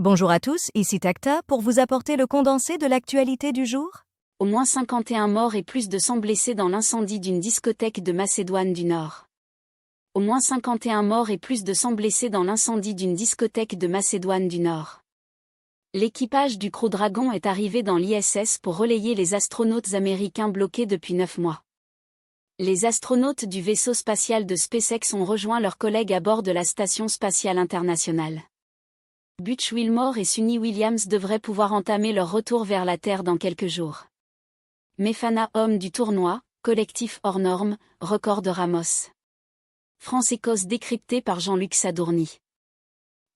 Bonjour à tous, ici Takta pour vous apporter le condensé de l'actualité du jour. Au moins 51 morts et plus de 100 blessés dans l'incendie d'une discothèque de Macédoine du Nord. Au moins 51 morts et plus de 100 blessés dans l'incendie d'une discothèque de Macédoine du Nord. L'équipage du Crew Dragon est arrivé dans l'ISS pour relayer les astronautes américains bloqués depuis 9 mois. Les astronautes du vaisseau spatial de SpaceX ont rejoint leurs collègues à bord de la Station spatiale internationale. Butch Wilmore et Suni Williams devraient pouvoir entamer leur retour vers la Terre dans quelques jours. Mefana, homme du tournoi, collectif hors norme, record de Ramos. France-Écosse décrypté par Jean-Luc Sadourny.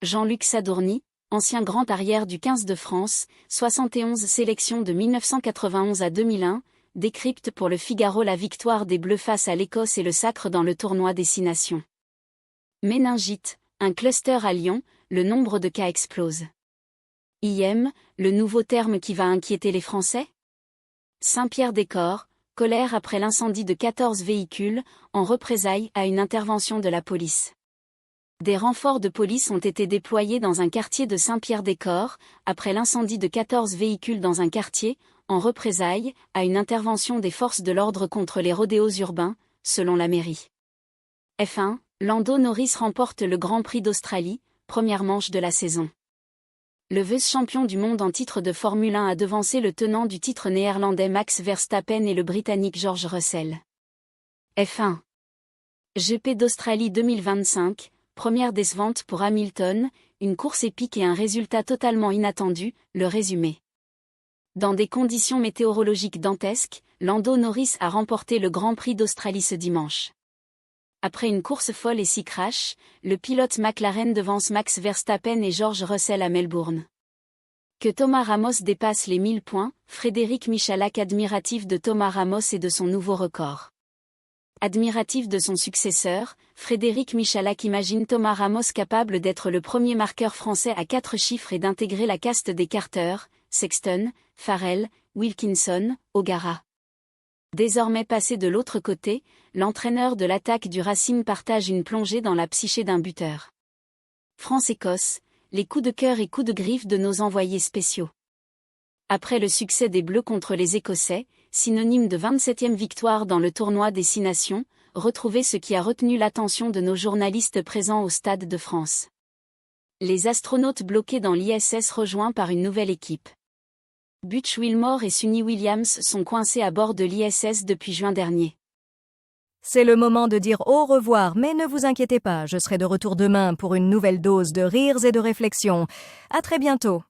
Jean-Luc Sadourny, ancien grand arrière du 15 de France, 71 sélections de 1991 à 2001, décrypte pour le Figaro la victoire des Bleus face à l'Écosse et le sacre dans le tournoi des 6 nations. Méningite, un cluster à Lyon, le nombre de cas explose. IM, le nouveau terme qui va inquiéter les Français ? Saint-Pierre-des-Corps, colère après l'incendie de 14 véhicules, en représailles à une intervention de la police. Des renforts de police ont été déployés dans un quartier de Saint-Pierre-des-Corps, après l'incendie de 14 véhicules dans un quartier, en représailles à une intervention des forces de l'ordre contre les rodéos urbains, selon la mairie. F1, Lando Norris remporte le Grand Prix d'Australie, première manche de la saison. Le vice-champion du monde en titre de Formule 1 a devancé le tenant du titre néerlandais Max Verstappen et le britannique George Russell. F1. GP d'Australie 2025, première décevante pour Hamilton, une course épique et un résultat totalement inattendu, le résumé. Dans des conditions météorologiques dantesques, Lando Norris a remporté le Grand Prix d'Australie ce dimanche. Après une course folle et 6 crashs, le pilote McLaren devance Max Verstappen et George Russell à Melbourne. Que Thomas Ramos dépasse les 1000 points, Frédéric Michalak admiratif de Thomas Ramos et de son nouveau record. Admiratif de son successeur, Frédéric Michalak imagine Thomas Ramos capable d'être le premier marqueur français à 4 chiffres et d'intégrer la caste des Carter, Sexton, Farrell, Wilkinson, O'Gara. Désormais passé de l'autre côté, l'entraîneur de l'attaque du Racing partage une plongée dans la psyché d'un buteur. France-Écosse, les coups de cœur et coups de griffe de nos envoyés spéciaux. Après le succès des Bleus contre les Écossais, synonyme de 27e victoire dans le tournoi des 6 nations, retrouvez ce qui a retenu l'attention de nos journalistes présents au Stade de France. Les astronautes bloqués dans l'ISS rejoints par une nouvelle équipe. Butch Wilmore et Suni Williams sont coincés à bord de l'ISS depuis juin dernier. C'est le moment de dire au revoir, mais ne vous inquiétez pas, je serai de retour demain pour une nouvelle dose de rires et de réflexions. À très bientôt.